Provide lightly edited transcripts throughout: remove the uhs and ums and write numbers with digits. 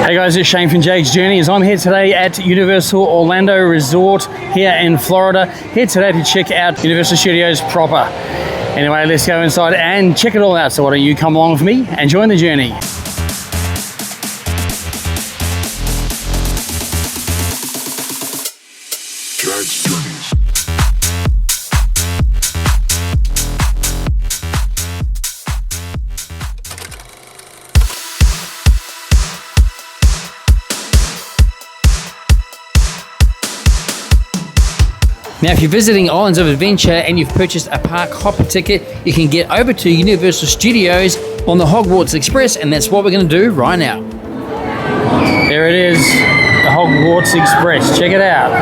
Hey guys, it's Shane from Jaggs Journeys. I'm here today at Universal Orlando Resort here in Florida. Here today to check out Universal Studios proper. Anyway, let's go inside and check it all out. So why don't you come along with me and join the journey. Jaggs Journeys. Now, if you're visiting Islands of Adventure and you've purchased a park hopper ticket, you can get over to Universal Studios on the Hogwarts Express, and that's what we're going to do right now. There it is, the Hogwarts Express. Check it out.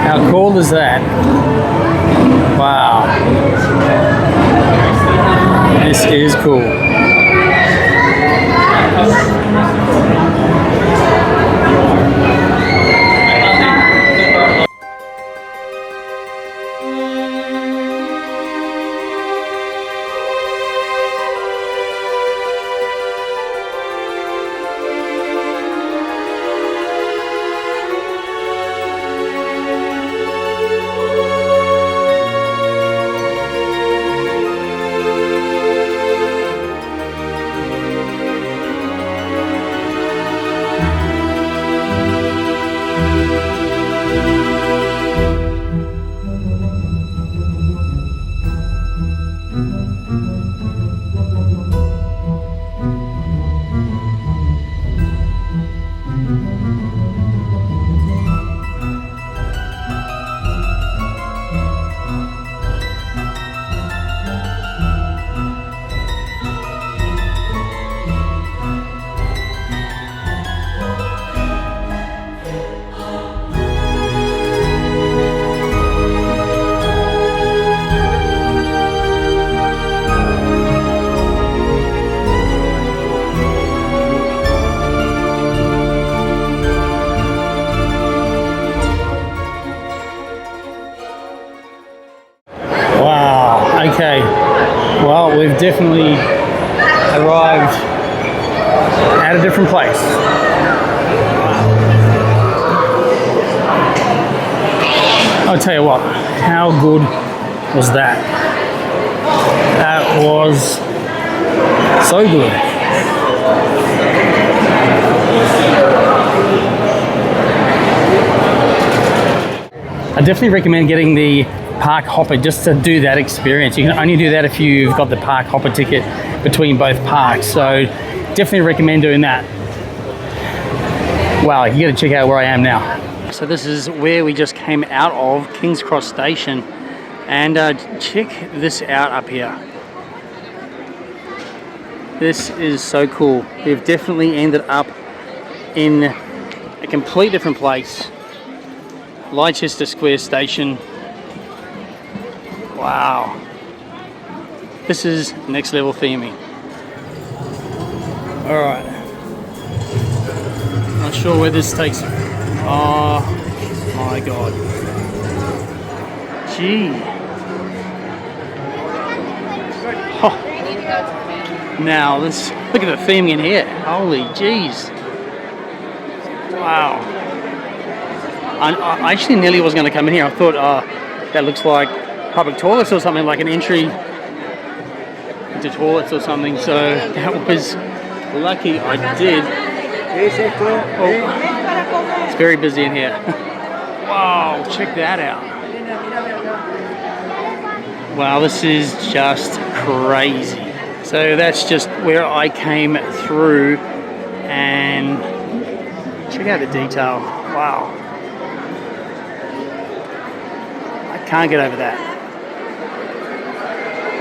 How cool is that? Wow. This is cool. Okay, well, we've definitely arrived at a different place. I'll tell you what, how good was that? That was so good. I definitely recommend getting the park hopper just to do that experience. You can only do that if you've got the park hopper ticket between both parks, so definitely recommend doing that. Wow, you gotta check out where I am now. So this is where we just came out of, King's Cross Station, and check this out up here. This is so cool. We've definitely ended up in a complete different place. Leicester Square Station. Wow, this is next level theming. All right, not sure where this takes. Oh my God, gee. Oh. Now let's look at the theming in here. Holy jeez. Wow. I actually nearly was going to come in here. I thought, that looks like public toilets or something, like an entry into toilets or something, so that was lucky I did. Oh, it's very busy in here. Wow, check that out. Wow, this is just crazy. So that's just where I came through, and check out the detail. Wow, I can't get over that.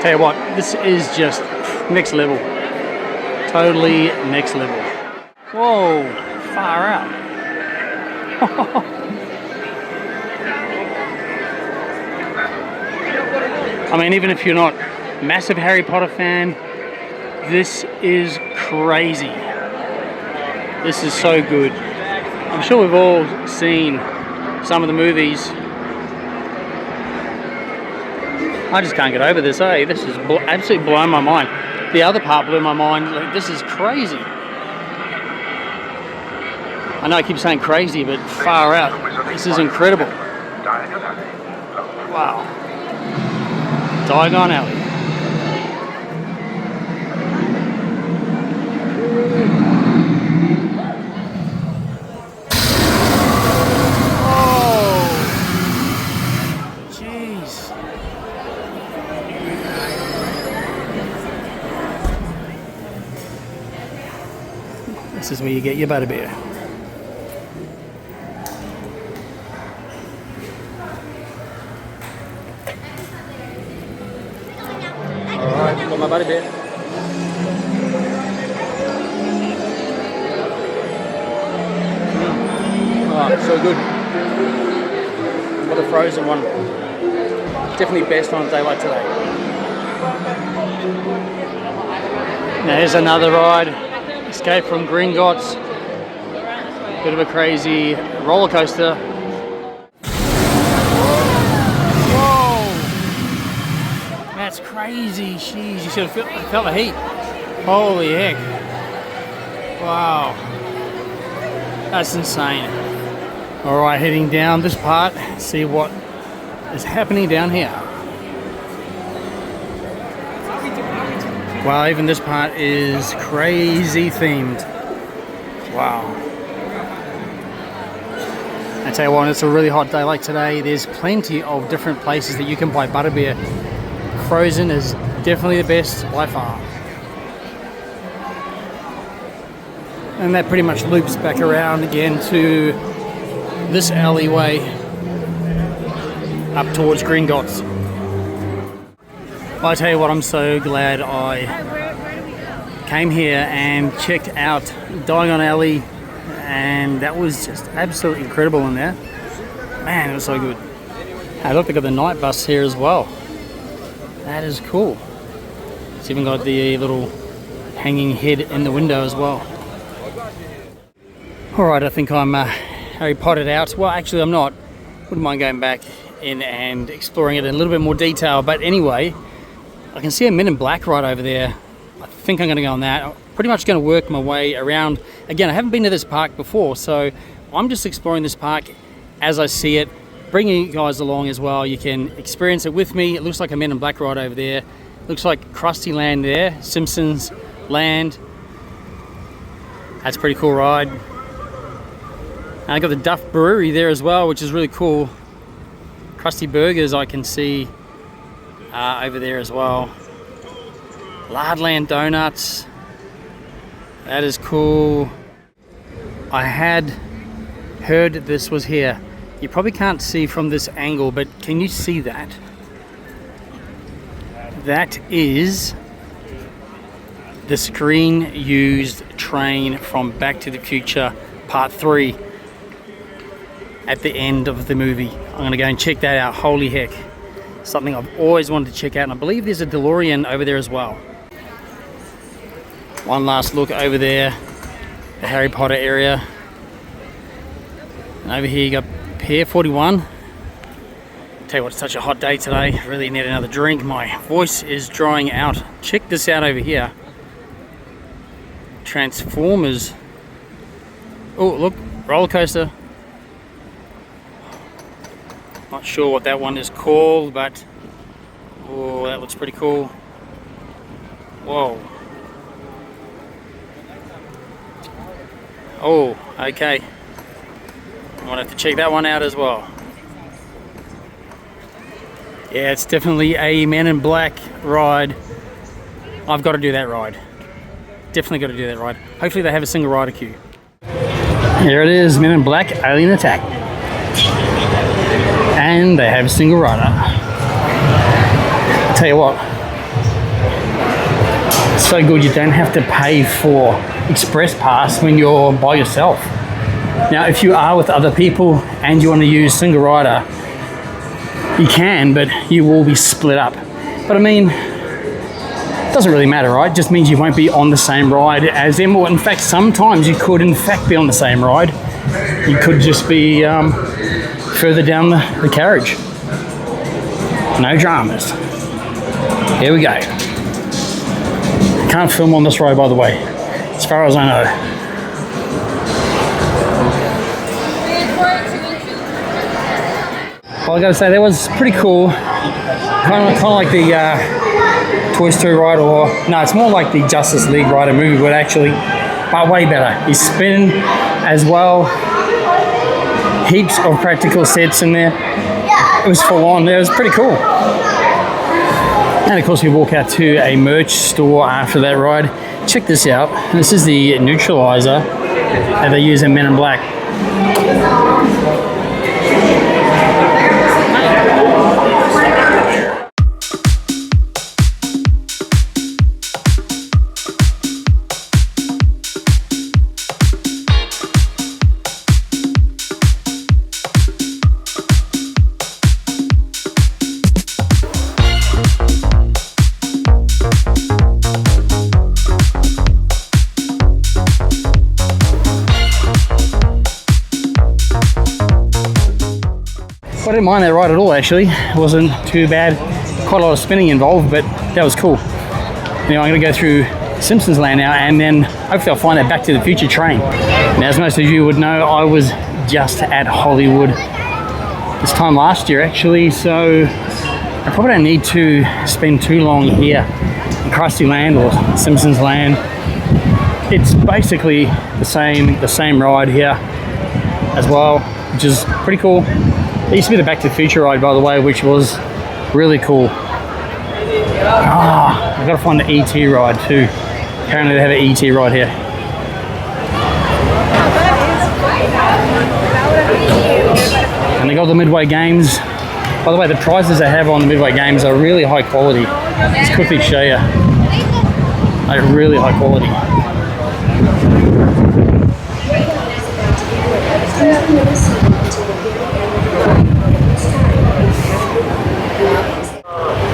Tell you what, this is just next level. Totally next level. Whoa, far out. I mean, even if you're not a massive Harry Potter fan, this is crazy. This is so good. I'm sure we've all seen some of the movies. I just can't get over this, eh? This is absolutely blowing my mind. The other part blew my mind. Like, this is crazy. I know I keep saying crazy, but far out. This is incredible. Wow. Diagon Alley. This is where you get your butterbeer. Alright, got my butterbeer. Oh, so good. Got the frozen one. Definitely best on a day like today. Now here's another ride. Escape from Gringotts. Bit of a crazy roller coaster. Whoa! That's crazy. Jeez, you should have felt the heat. Holy heck. Wow. That's insane. Alright, heading down this part. See what is happening down here. Wow, even this part is crazy themed. Wow. I tell you what, it's a really hot day like today. There's plenty of different places that you can buy butterbeer. Frozen is definitely the best by far. And that pretty much loops back around again to this alleyway up towards Gringotts. I tell you what, I'm so glad I came here and checked out Diagon Alley, and that was just absolutely incredible in there. Man, it was so good. Hey, look, they've got the night bus here as well. That is cool. It's even got the little hanging head in the window as well. Alright, I think I'm Harry Pottered out. Well, actually I'm not. Wouldn't mind going back in and exploring it in a little bit more detail, but anyway, I can see a Men in Black right over there. I think I'm going to go on that. I'm pretty much going to work my way around. Again, I haven't been to this park before, so I'm just exploring this park as I see it, bringing you guys along as well. You can experience it with me. It looks like a Men in Black ride over there. Looks like Krusty Land there, Simpsons Land. That's a pretty cool ride. And I got the Duff Brewery there as well, which is really cool. Krusty Burgers I can see over there as well. Lardland Donuts. That is cool. I had heard this was here. You probably can't see from this angle, but can you see that? That is the screen used train from Back to the Future Part 3 at the end of the movie. I'm going to go and check that out. Holy heck. Something I've always wanted to check out, and I believe there's a DeLorean over there as well. One last look over there, the Harry Potter area. And over here you got Pier 41. Tell you what, it's such a hot day today. Really need another drink. My voice is drying out. Check this out over here. Transformers. Oh, look, roller coaster. Not sure what that one is called, but oh, that looks pretty cool. Whoa. Oh, okay. I might have to check that one out as well. Yeah, it's definitely a Men in Black ride. I've got to do that ride. Definitely got to do that ride. Hopefully they have a single rider queue. Here it is, Men in Black Alien Attack. And they have a single rider. I'll tell you what, it's so good you don't have to pay for Express Pass when you're by yourself. Now, if you are with other people and you want to use single rider, you can, but you will be split up. But I mean, it doesn't really matter, right? It just means you won't be on the same ride as them. Or in fact, sometimes you could in fact be on the same ride. You could just be further down the carriage. No dramas. Here we go. Can't film on this ride, by the way, as far as I know. I gotta say that was pretty cool. Kind of like the Toy Story ride, or no, it's more like the Justice League ride, a movie, but actually, but way better. He's spinning as well. Heaps of practical sets in there. It was full on. It was pretty cool. And of course, we walk out to a merch store after that ride. Check this out. This is the neutralizer that they use in Men in Black. I didn't mind that ride at all, actually. It wasn't too bad. Quite a lot of spinning involved, but that was cool. Now I'm going to go through Simpsons Land now, and then hopefully I'll find that Back to the Future train. Now, as most of you would know, I was just at Hollywood this time last year, actually, so I probably don't need to spend too long here in Krusty Land or Simpsons Land. It's basically the same ride here as well, which is pretty cool. It used to be the Back to the Future ride, by the way, which was really cool. I've got to find the ET ride too. Apparently they have an ET ride here. And they got the Midway Games. By the way, the prizes they have on the Midway Games are really high quality. Let's quickly show you. They're really high quality.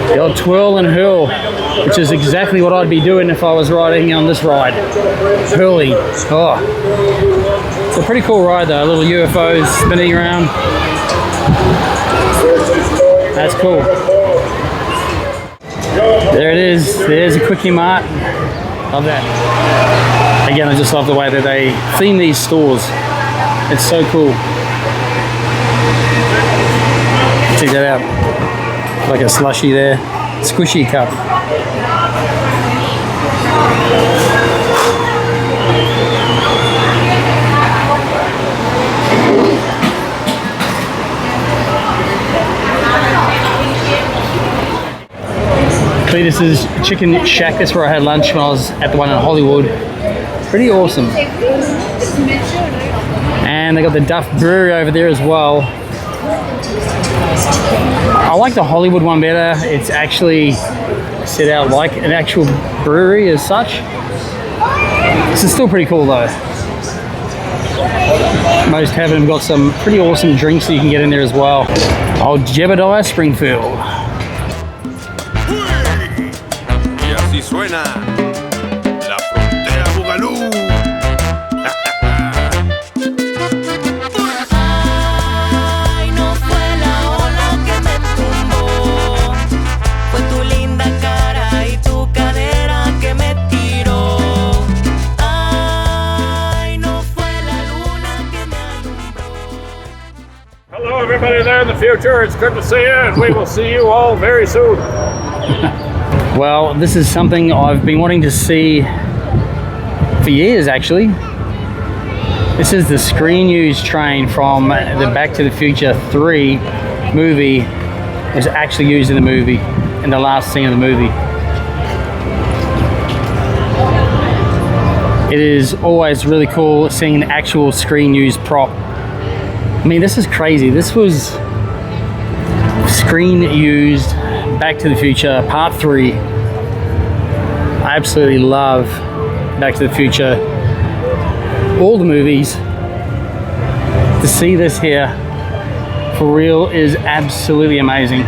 The old twirl and hurl, which is exactly what I'd be doing if I was riding on this ride. Hurling. Oh. It's a pretty cool ride though, little UFOs spinning around. That's cool. There it is. There's a Quickie Mart. Love that. Again, I just love the way that they theme these stores. It's so cool. Check that out. Like a slushy there. Squishy cup. Cletus's Chicken Shack. That's where I had lunch when I was at the one in Hollywood. Pretty awesome. And they got the Duff Brewery over there as well. I like the Hollywood one better. It's actually set out like an actual brewery as such. This is still pretty cool though. Most have them got some pretty awesome drinks that you can get in there as well. Old Jebediah Springfield. Y así suena la frontera Bugalú. Ay, no fue la ola que me tumbó, fue tu linda cara y tu cadera que me tiró. Ay, no fue la luna que me alumbró. Hello, everybody there in the future. It's good to see you, and we will see you all very soon. Well, this is something I've been wanting to see for years, actually. This is the screen use train from the Back to the Future 3 movie. It was actually used in the movie, in the last scene of the movie. It is always really cool seeing an actual screen use prop. I mean, this is crazy. This was screen used Back to the Future Part 3. I absolutely love Back to the Future. All the movies. To see this here for real is absolutely amazing.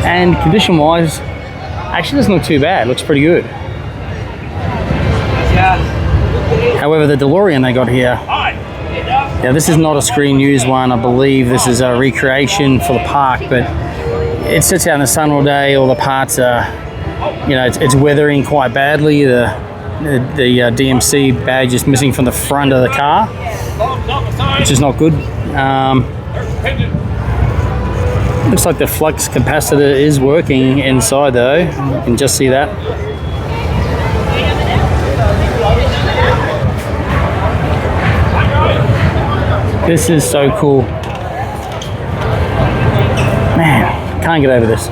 And condition wise, actually doesn't look too bad. It looks pretty good. However, the DeLorean they got here, yeah, this is not a screen used one. I believe this is a recreation for the park, but it sits out in the sun all day. All the parts are, you know, it's weathering quite badly. The DMC badge is missing from the front of the car, which is not good. Looks like the flux capacitor is working inside though. You can just see that. This is so cool. Man, can't get over this.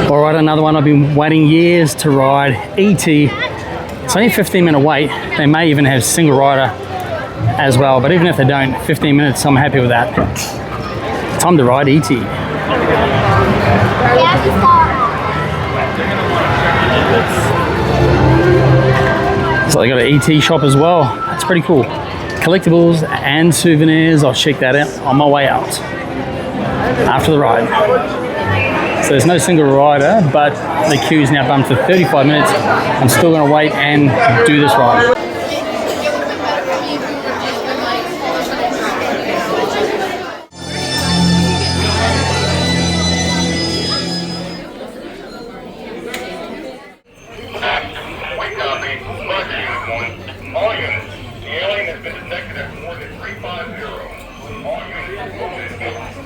Alright, another one I've been waiting years to ride, E.T. It's only a 15-minute wait. They may even have single rider as well, but even if they don't, 15 minutes, I'm happy with that. Time to ride E.T. So they got an E.T. shop as well. That's pretty cool. Collectibles and souvenirs. I'll check that out on my way out after the ride. So there's no single rider, but the queue's now bumped to 35 minutes. I'm still going to wait and do this ride. All units, the alien has been detected at more than 350. All units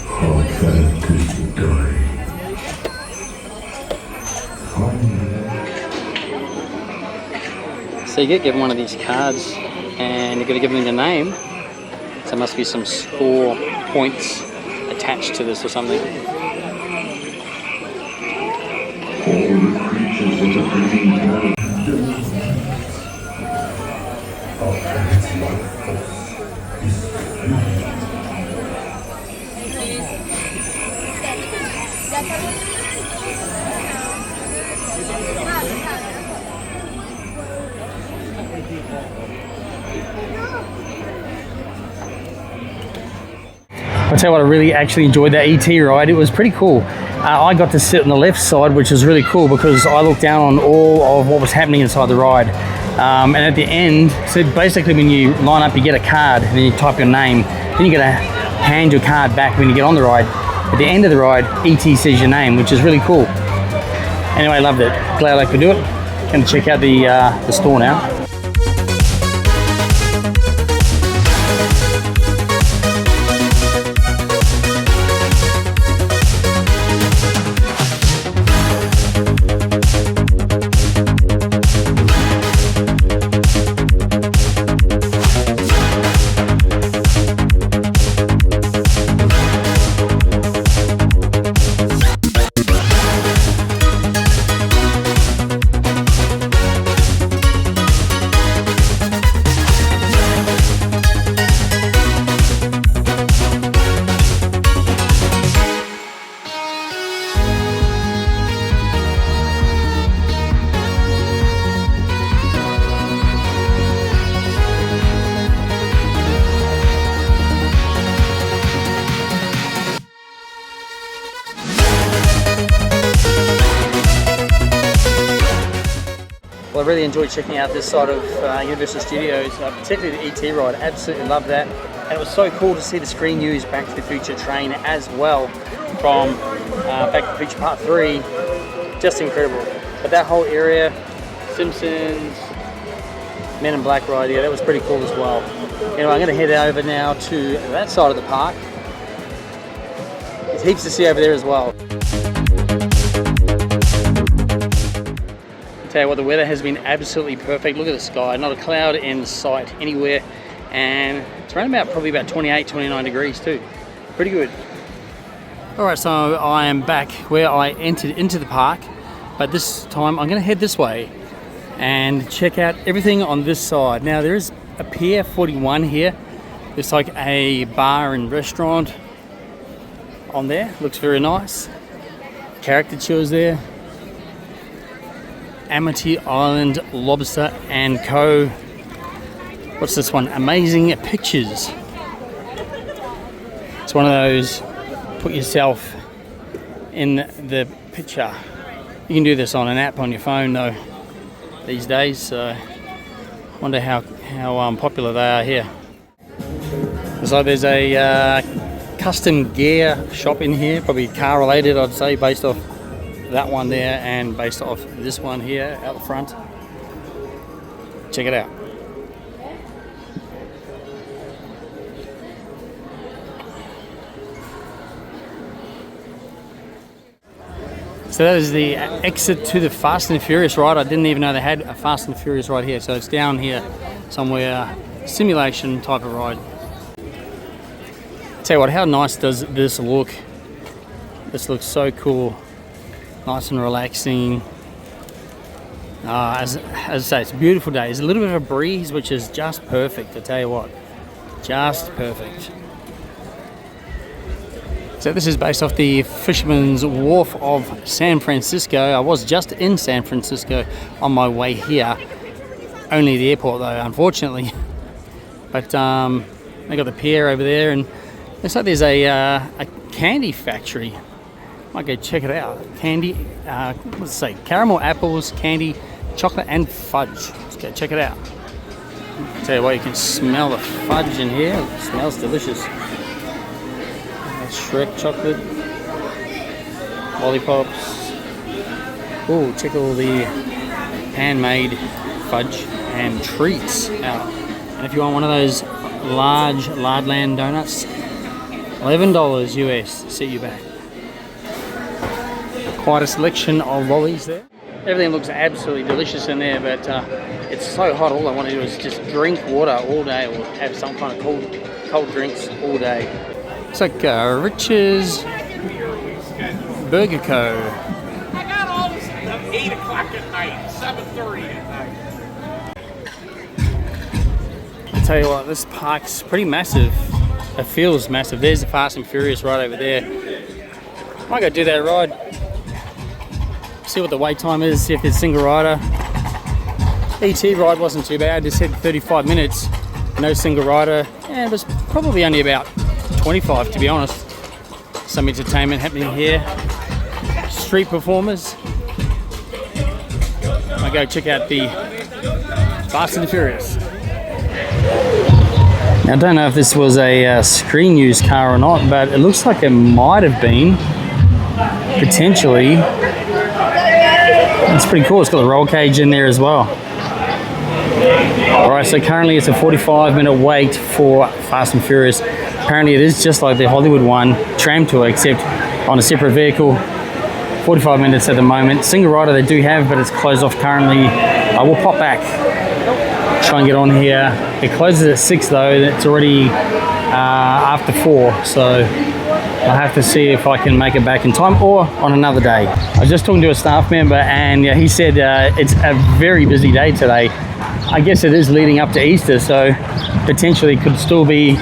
How sad people die. So you get given one of these cards and you've got to give them your name. So there must be some score points attached to this or something. I'll tell you what, I really actually enjoyed that ET ride. It was pretty cool. I got to sit on the left side, which was really cool because I looked down on all of what was happening inside the ride. And at the end, so basically when you line up, you get a card and then you type your name. Then you get to hand your card back when you get on the ride. At the end of the ride, ET says your name, which is really cool. Anyway, I loved it. Glad I could do it. Going to check out the store now. Well, I really enjoyed checking out this side of Universal Studios, particularly the ET ride. Absolutely loved that. And it was so cool to see the screen used Back to the Future train as well from Back to the Future Part 3. Just incredible. But that whole area, Simpsons, Men in Black ride, yeah, that was pretty cool as well. Anyway, I'm going to head over now to that side of the park. There's heaps to see over there as well. Tell you what, the weather has been absolutely perfect. Look at the sky, not a cloud in sight anywhere. And it's around probably about 28, 29 degrees too. Pretty good. Alright, so I am back where I entered into the park. But this time I'm going to head this way and check out everything on this side. Now there is a Pier 41 here. There's like a bar and restaurant on there. Looks very nice. Caricatures there. Amity Island Lobster and Co. What's this one? Amazing Pictures. It's one of those put yourself in the picture. You can do this on an app on your phone though these days, so wonder how popular they are here. So there's a custom gear shop in here, probably car related I'd say, based off that one there and based off this one here out the front. Check it out. So that is the exit to the Fast and Furious ride. I didn't even know they had a Fast and Furious ride here. So it's down here somewhere, simulation type of ride. Tell you what, how nice does this look? This looks so cool. Nice and relaxing. As I say, it's a beautiful day. There's a little bit of a breeze, which is just perfect. I tell you what, just perfect. So this is based off the Fisherman's Wharf of San Francisco. I was just in San Francisco on my way here. Only the airport though, unfortunately. But they got the pier over there, and looks like there's a candy factory. Might go check it out. Candy, what's it say? Caramel apples, candy, chocolate and fudge. Let's go check it out. Tell you what, you can smell the fudge in here. It smells delicious. Shrek chocolate, lollipops. Oh, check all the handmade fudge and treats out. And if you want one of those large Lardland donuts, $11 US to set you back. Quite a selection of lollies there. Everything looks absolutely delicious in there, but it's so hot. All I want to do is just drink water all day or have some kind of cold drinks all day. It's like Rich's Burger Co. I got all this at 8 o'clock at night, 7:30 at night. I tell you what, this park's pretty massive. It feels massive. There's the Fast and Furious ride over there. Might go do that ride. See what the wait time is, see if there's single rider. ET ride wasn't too bad, just said 35 minutes, no single rider. Yeah, it was probably only about 25 to be honest. Some entertainment happening here. Street performers. I go check out the Fast and Furious. Now, I don't know if this was a screen used car or not, but it looks like it might have been. Potentially. It's pretty cool. It's got a roll cage in there as well. Alright, so currently it's a 45-minute wait for Fast and Furious. Apparently it is just like the Hollywood one, tram tour, except on a separate vehicle. 45 minutes at the moment. Single rider they do have, but it's closed off currently. I will pop back, try and get on here. It closes at 6 though, it's already after 4, so I'll have to see if I can make it back in time or on another day. I was just talking to a staff member and he said it's a very busy day today. I guess it is leading up to Easter, so potentially could still be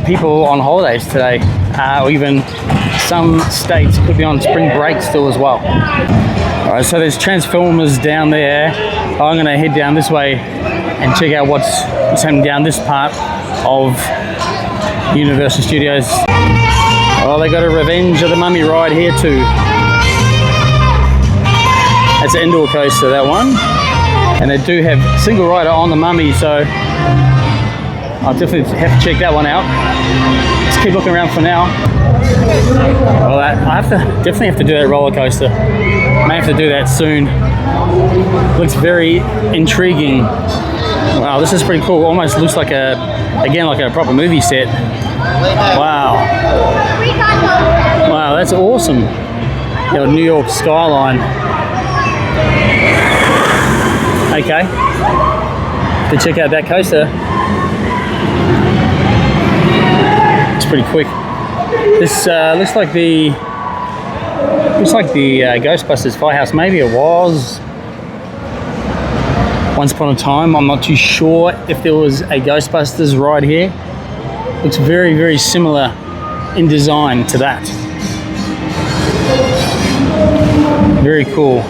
people on holidays today, or even some states could be on spring break still as well. All right, so there's Transformers down there. I'm gonna head down this way and check out what's happening down this part of Universal Studios. Oh, they got a Revenge of the Mummy ride here too. That's an indoor coaster, that one. And they do have single rider on the Mummy, so I'll definitely have to check that one out. Let's keep looking around for now. Well, I definitely have to do that roller coaster. May have to do that soon. Looks very intriguing. Wow, this is pretty cool. Almost looks like like a proper movie set. Wow. Wow, that's awesome. You know, New York skyline. Okay. To check out that coaster. It's pretty quick. This looks like the Ghostbusters firehouse. Maybe it was once upon a time. I'm not too sure if there was a Ghostbusters ride here. Looks very, very similar in design to that. Very cool.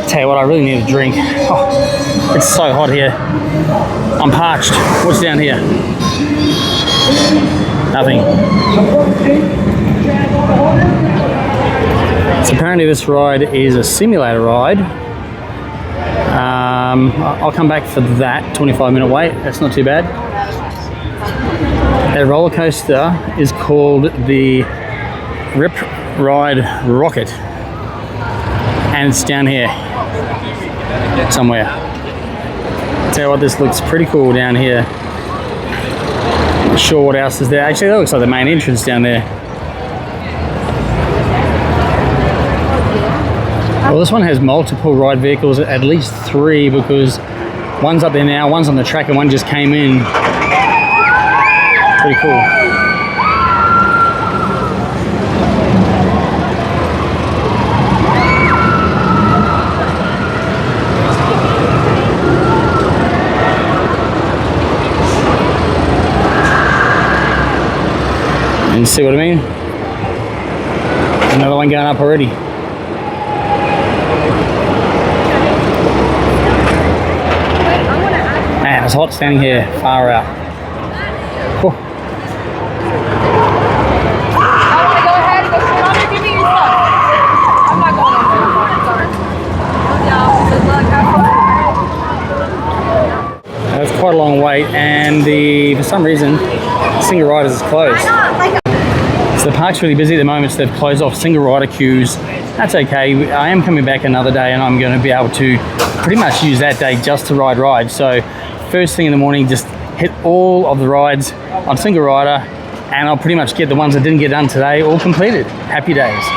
Tell you what, I really need a drink. Oh, it's so hot here. I'm parched. What's down here? Nothing. So apparently this ride is a simulator ride. I'll come back for that 25-minute wait. That's not too bad. That roller coaster is called the Ride Rockit, and it's down here somewhere. Tell you what, this looks pretty cool down here. Not sure what else is there. Actually, that looks like the main entrance down there. Well, this one has multiple ride vehicles, at least 3, because one's up there now, one's on the track, and one just came in. Pretty cool. And see what I mean? Another one going up already. Man, it's hot standing here, far out. Cool. That's quite a long wait, and for some reason, single riders is closed. So the park's really busy at the moment, so they've closed off single rider queues. That's okay. I am coming back another day, and I'm going to be able to pretty much use that day just to ride rides. So first thing in the morning, just hit all of the rides on single rider, and I'll pretty much get the ones that didn't get done today all completed. Happy days.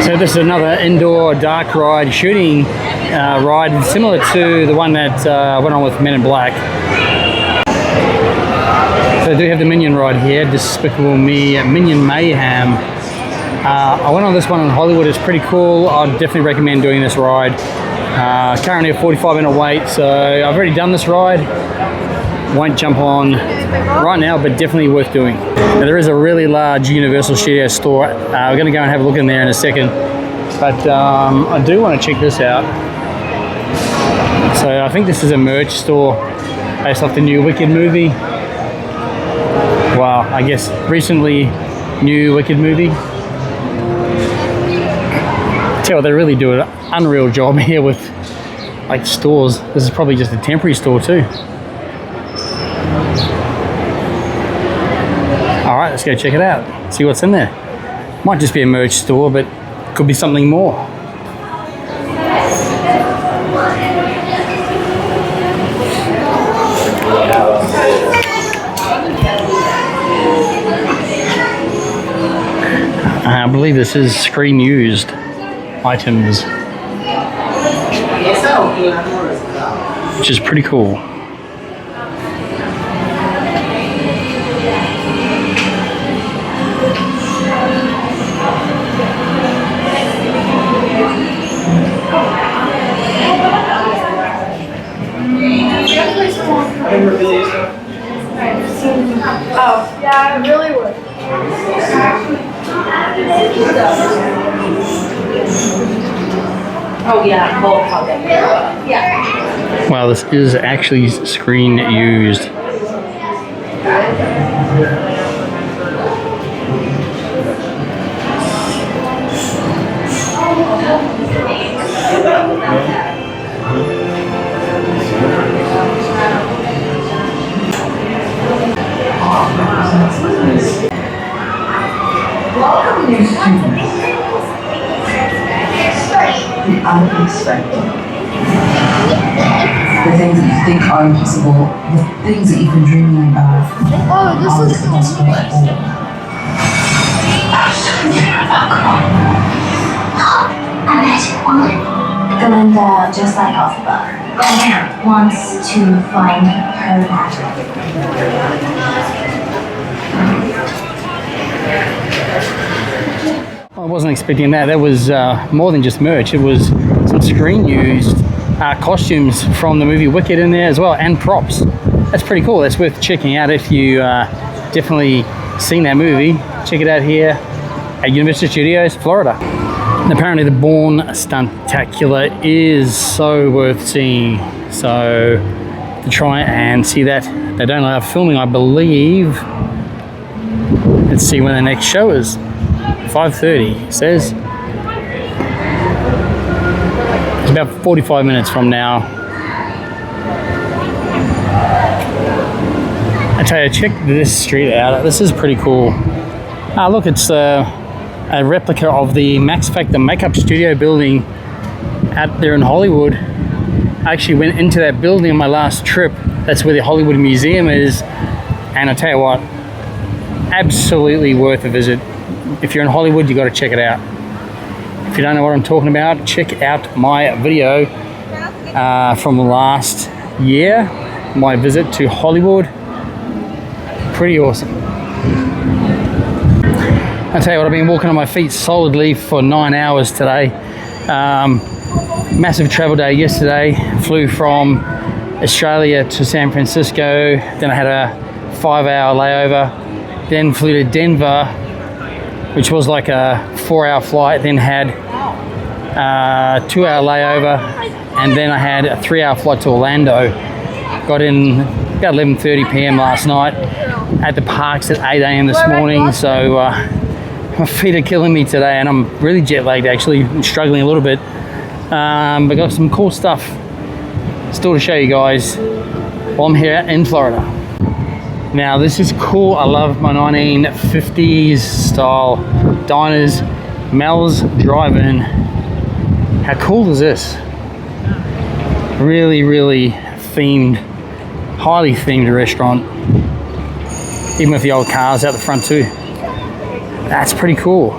So this is another indoor dark ride shooting ride, similar to the one that went on with Men in Black. So I do have the Minion ride here, Despicable Me, Minion Mayhem. I went on this one in Hollywood. It's pretty cool. I'd definitely recommend doing this ride. Currently a 45-minute wait, so I've already done this ride. Won't jump on right now, but definitely worth doing. Now, there is a really large Universal Studios store. We're going to go and have a look in there in a second. But I do want to check this out. So I think this is a merch store based off the new Wicked movie. Wow, I guess recently new Wicked movie. Tell you what, they really do an unreal job here with like stores. This is probably just a temporary store too. All right, let's go check it out. See what's in there. Might just be a merch store, but could be something more. I believe this is screen used items, which is pretty cool. Oh, yeah, I really would. Oh yeah, both of them. Yeah. Wow, this is actually screen used. Welcome, new students. The unexpected. The things that you think are impossible, the things that you've been dreaming about, are as possible at all. I met one. And just like Alphabet, wants to find her magic. I wasn't expecting that. That was more than just merch. It was some screen used costumes from the movie Wicked in there as well, and props. That's pretty cool. That's worth checking out if you definitely seen that movie. Check it out here at Universal Studios, Florida. And apparently the Bourne Stuntacular is so worth seeing. So to try and see that, they don't allow filming, I believe. Let's see when the next show is. 5:30 it says. It's about 45 minutes from now. I tell you, check this street out. This is pretty cool. Ah, look, it's a replica of the Max Factor makeup studio building out there in Hollywood. I actually went into that building on my last trip. That's where the Hollywood Museum is. And I tell you what, absolutely worth a visit. If you're in Hollywood, you got to check it out. If you don't know what I'm talking about, check out my video from last year, my visit to Hollywood. Pretty awesome. I tell you what, I've been walking on my feet solidly for 9 hours today. Massive travel day yesterday. Flew from Australia to San Francisco. Then I had a 5-hour layover. Then flew to Denver, which was like a 4-hour flight. Then had a 2-hour layover, and then I had a 3-hour flight to Orlando. Got in about 11:30 p.m. last night. At the parks at 8 a.m. this morning. So my feet are killing me today, and I'm really jet lagged actually. I'm struggling a little bit. But got some cool stuff still to show you guys while I'm here in Florida. Now this is cool. I love my 1950s style diners. Mel's Drive-In. How cool is this? Really, really themed, highly themed restaurant. Even with the old cars out the front too. That's pretty cool.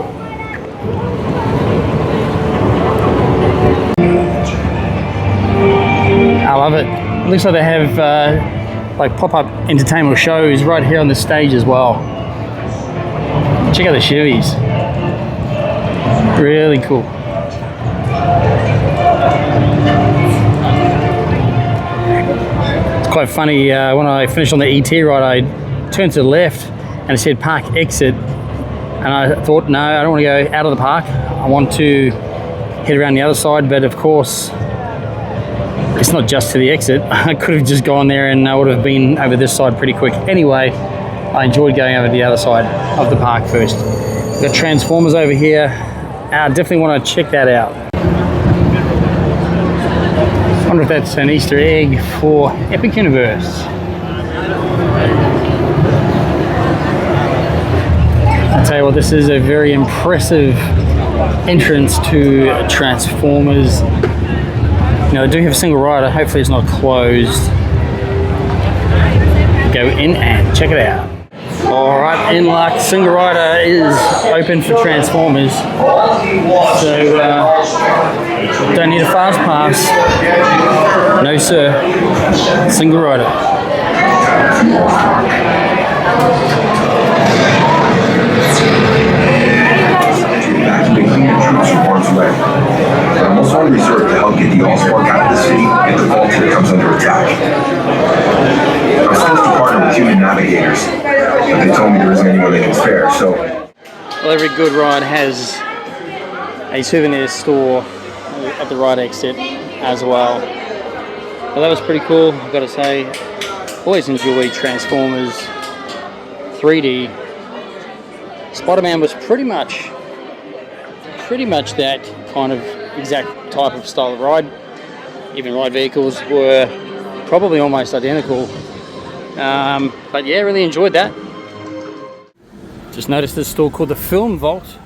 I love it. It looks like they have like pop-up entertainment shows right here on the stage as well. Check out the Chevys. Really cool. It's quite funny, when I finished on the ET ride, I turned to the left and it said park exit. And I thought, no, I don't want to go out of the park. I want to head around the other side, but of course, it's not just to the exit. I could have just gone there and I would have been over this side pretty quick. Anyway, I enjoyed going over to the other side of the park first. We've got Transformers over here. I definitely want to check that out. I wonder if that's an Easter egg for Epic Universe. I'll tell you what, this is a very impressive entrance to Transformers. You know, they do have a single rider. Hopefully it's not closed. Go in and check it out. All right, in luck, single rider is open for Transformers. So, don't need a fast pass. No sir, single rider. I'm also on reserve to help get the All-Spark out of the city if the vault here comes under attack. I'm supposed to partner with human navigators, but they told me there isn't anyone they can spare, so... Well, every good ride has a souvenir store at the ride exit as well. Well, that was pretty cool, I've got to say. Always enjoy Transformers 3D. Spider-Man was pretty much that kind of exact type of style of ride. Even ride vehicles were probably almost identical. But yeah, really enjoyed that. Just noticed this store called the Film Vault.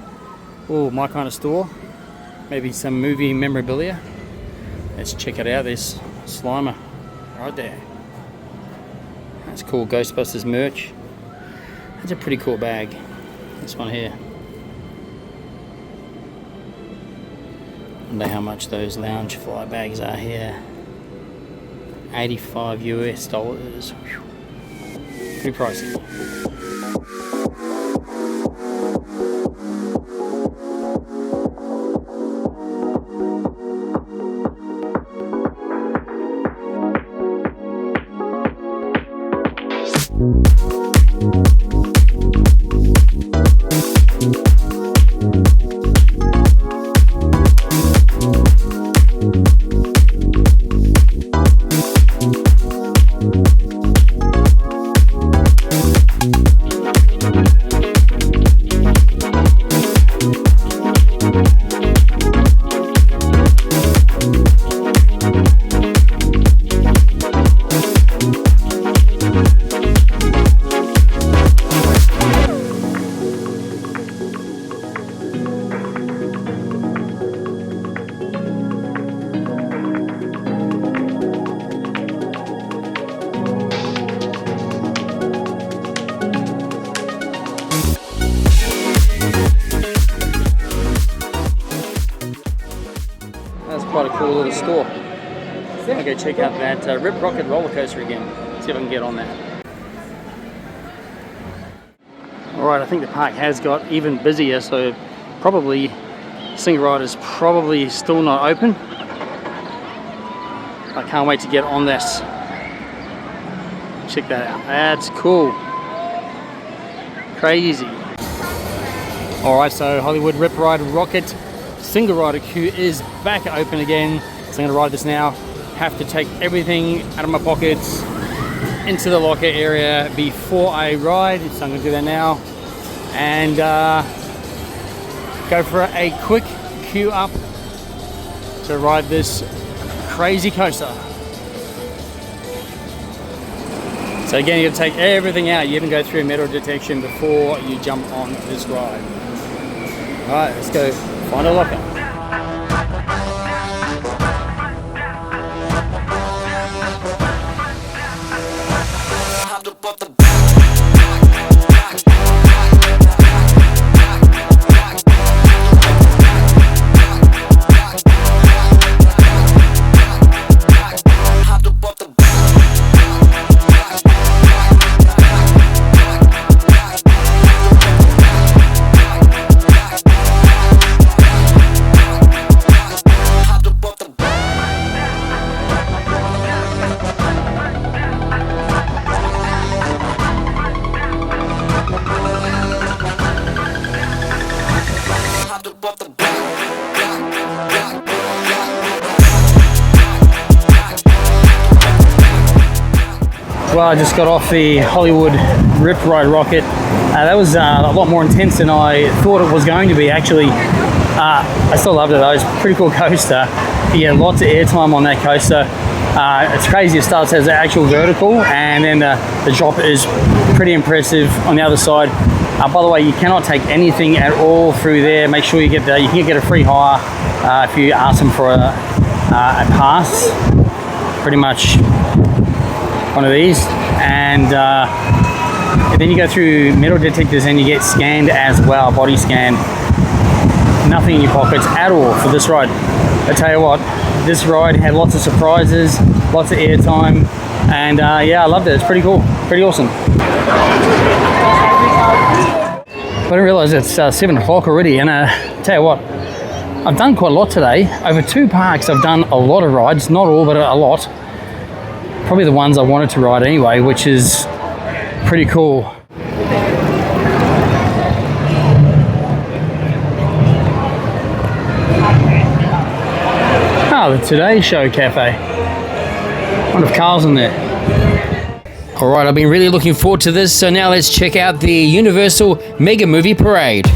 Oh, my kind of store. Maybe some movie memorabilia. Let's check it out. There's Slimer. right there. That's cool, Ghostbusters merch. That's a pretty cool bag. This one here. I wonder how much those lounge fly bags are here. $85 US. Whew. Pretty pricey. Quite a cool little store. I'll go check out that Ride Rockit roller coaster again. See if I can get on that. Alright, I think the park has got even busier, so probably Single Ride is probably still not open. I can't wait to get on this. Check that out. That's cool. Crazy. Alright, so Hollywood Ride Rockit Single Rider queue is back open again, so I'm going to ride this now. Have to take everything out of my pockets into the locker area before I ride, so I'm going to do that now and go for a quick queue up to ride this crazy coaster. So again, you got to take everything out. You even go through metal detection before you jump on this ride. Alright, let's go find a locker. Well, I just got off the Hollywood Ride Rockit. That was a lot more intense than I thought it was going to be, actually. I still loved it though. It's a pretty cool coaster. You get lots of airtime on that coaster. It's crazy. It starts as an actual vertical, and then the drop is pretty impressive on the other side. By the way, you cannot take anything at all through there. Make sure you get you can get a free hire if you ask them for a pass. Pretty much one of these, and then you go through metal detectors and you get scanned as well, body scan. Nothing in your pockets at all for this ride. I tell you what, this ride had lots of surprises, lots of airtime, and yeah, I loved it. It's pretty cool, pretty awesome. I didn't realize it's 7 o'clock already, and tell you what, I've done quite a lot today. Over 2 parks I've done a lot of rides, not all but a lot. Probably the ones I wanted to ride anyway, which is pretty cool. Oh, the Today Show Cafe. I wonder if Carl's in there. Alright, I've been really looking forward to this, so now let's check out the Universal Mega Movie Parade.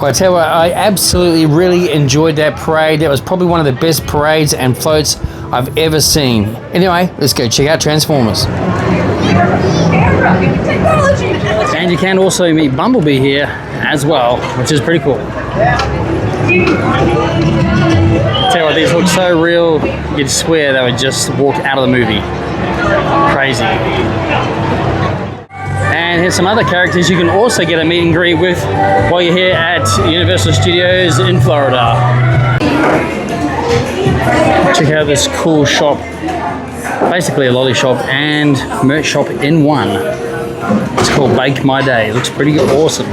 Well, I tell you what, I absolutely really enjoyed that parade. That was probably one of the best parades and floats I've ever seen. Anyway, let's go check out Transformers. And you can also meet Bumblebee here as well, which is pretty cool. Tell you what, these look so real, you'd swear they were just walked out of the movie. Crazy. And here's some other characters you can also get a meet and greet with while you're here at Universal Studios in Florida. Check out this cool shop. Basically a lolly shop and merch shop in one. It's called Bake My Day. It looks pretty awesome.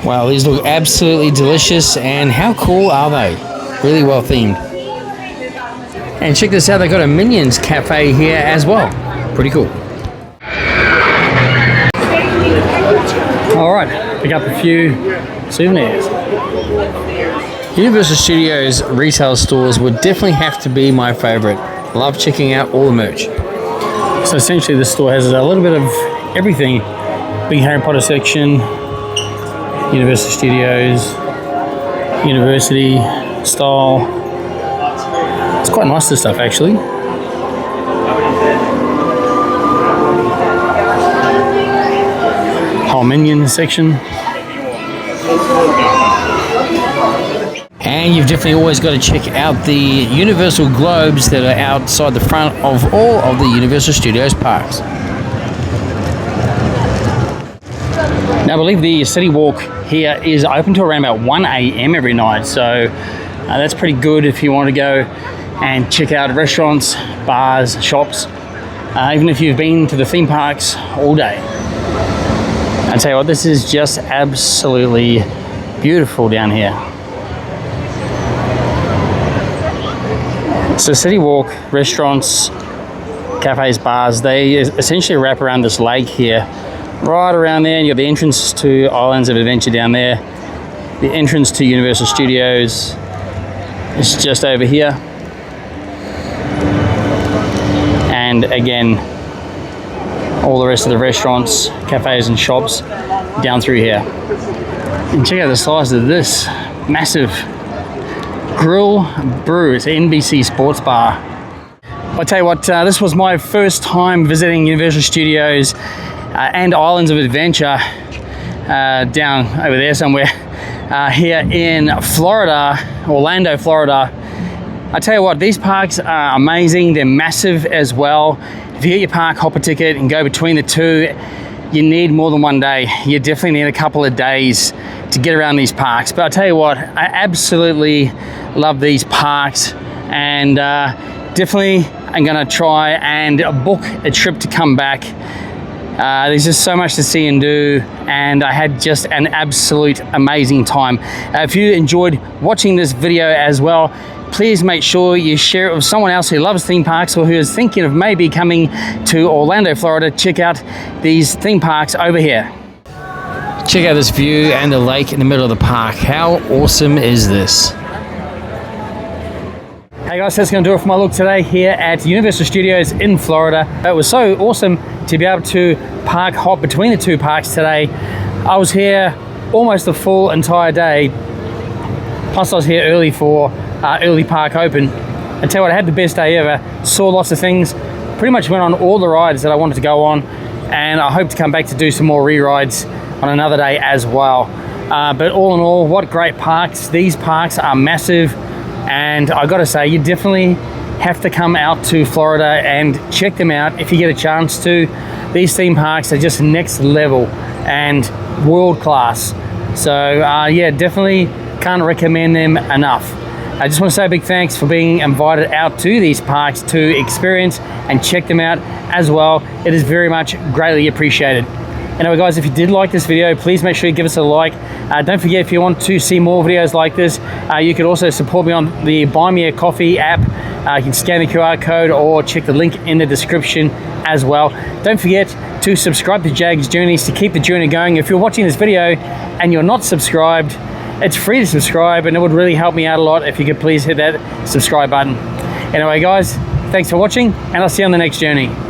Wow, these look absolutely delicious, and how cool are they? Really well themed. And check this out, they got a Minions cafe here as well. Pretty cool. Alright, pick up a few souvenirs. Universal Studios retail stores would definitely have to be my favorite. Love checking out all the merch. So essentially this store has a little bit of everything. Big Harry Potter section, Universal Studios, University style. It's quite nice, this stuff actually. Whole Minion section. And you've definitely always got to check out the Universal Globes that are outside the front of all of the Universal Studios parks. Now I believe the CityWalk here is open to around about 1 a.m. every night, so that's pretty good if you want to go and check out restaurants, bars, shops, even if you've been to the theme parks all day. I tell you what, this is just absolutely beautiful down here. So CityWalk, restaurants, cafes, bars, they essentially wrap around this lake here. Right around there, and you have the entrance to Islands of Adventure down there. The entrance to Universal Studios is just over here. And again, all the rest of the restaurants, cafes and shops down through here. And check out the size of this massive grill brew. It's an NBC sports bar. I'll tell you what, this was my first time visiting Universal Studios and Islands of Adventure down over there somewhere here in Florida, Orlando, Florida. I tell you what, these parks are amazing. They're massive as well. If you get your park hopper ticket and go between the two, you need more than one day. You definitely need a couple of days to get around these parks. But I'll tell you what, I absolutely love these parks, and definitely I'm gonna try and book a trip to come back. There's just so much to see and do, and I had just an absolute amazing time. If you enjoyed watching this video as well, please make sure you share it with someone else who loves theme parks or who is thinking of maybe coming to Orlando, Florida. Check out these theme parks over here. Check out this view and the lake in the middle of the park. How awesome is this? Hey guys, that's going to do it for my look today here at Universal Studios in Florida. It was so awesome to be able to park hop between the two parks today. I was here almost the full entire day. Plus I was here early for early park open. I tell you what, I had the best day ever. Saw lots of things. Pretty much went on all the rides that I wanted to go on, and I hope to come back to do some more re-rides on another day as well. But all in all, what great parks. These parks are massive, and I gotta say, you definitely have to come out to Florida and check them out if you get a chance to. These theme parks are just next level and world class. So yeah, definitely can't recommend them enough. I just want to say a big thanks for being invited out to these parks to experience and check them out as well. It is very much greatly appreciated. Anyway guys, if you did like this video, please make sure you give us a like. Don't forget, if you want to see more videos like this, you can also support me on the Buy Me a Coffee app. You can scan the QR code or check the link in the description as well. Don't forget to subscribe to Jaggs Journeys to keep the journey going. If you're watching this video and you're not subscribed, it's free to subscribe, and it would really help me out a lot if you could please hit that subscribe button. Anyway guys, Thanks for watching, and I'll see you on the next journey.